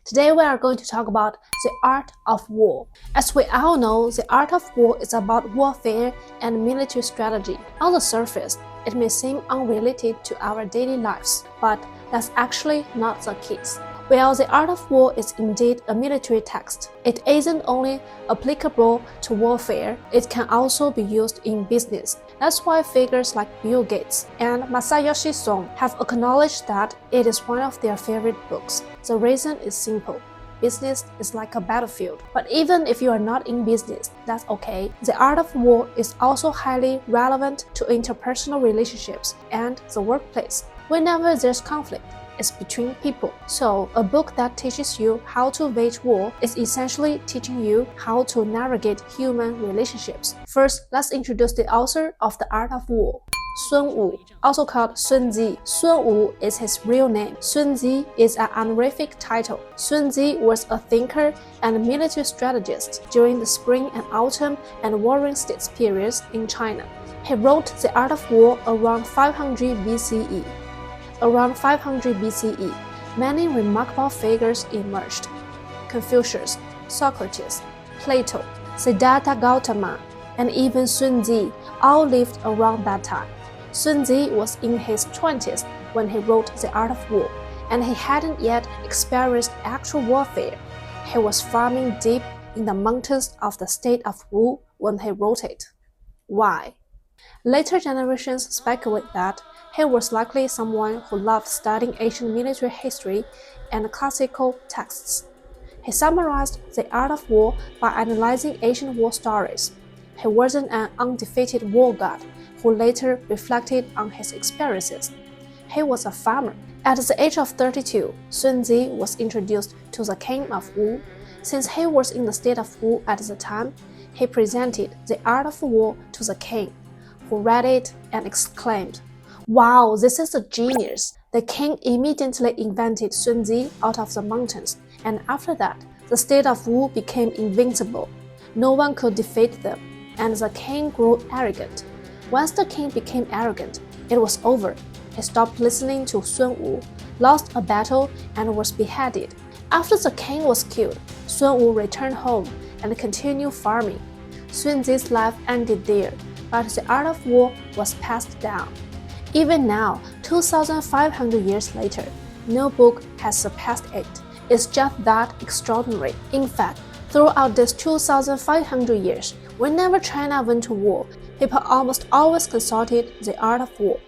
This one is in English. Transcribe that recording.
Today we are going to talk about the art of war. As we all know, the art of war is about warfare and military strategy. On the surface, it may seem unrelated to our daily lives, but that's actually not the case. While the art of war is indeed a military text, it isn't only applicable to warfare, it can also be used in business. That's why figures like Bill Gates and Masayoshi Son have acknowledged that it is one of their favorite books. The reason is simple. Business is like a battlefield. But even if you are not in business, that's okay. The art of war is also highly relevant to interpersonal relationships and the workplace. Whenever there's conflict, it's between people. So, a book that teaches you how to wage war is essentially teaching you how to navigate human relationships. First, let's introduce the author of The Art of War. Sun Wu, also called Sun Zi. Sun Wu is his real name. Sun Zi is an honorific title. Sun Zi was a thinker and military strategist during the spring and autumn and warring states periods in China. He wrote The Art of War around 500 BCE. Around 500 BCE, many remarkable figures emerged. Confucius, Socrates, Plato, Siddhartha Gautama, and even Sun Zi all lived around that time. Sun Zi was in his 20s when he wrote The Art of War, and he hadn't yet experienced actual warfare. He was farming deep in the mountains of the state of Wu when he wrote it. Why? Later generations speculate that he was likely someone who loved studying ancient military history and classical texts. He summarized the art of war by analyzing ancient war stories. He wasn't an undefeated war god who later reflected on his experiences. He was a farmer. At the age of 32, Sun Zi was introduced to the king of Wu. Since he was in the state of Wu at the time, he presented the art of war to the king, who read it and exclaimed, "Wow, this is a genius!" The king immediately invented Sun Zi out of the mountains, and after that, the state of Wu became invincible. No one could defeat them, and the king grew arrogant. Once the king became arrogant, it was over. He stopped listening to Sun Wu, lost a battle, and was beheaded. After the king was killed, Sun Wu returned home and continued farming. Sun Zi's life ended there, but the art of war was passed down. Even now, 2,500 years later, no book has surpassed it. It's just that extraordinary. In fact, throughout these 2,500 years, whenever China went to war, people almost always consulted The Art of War.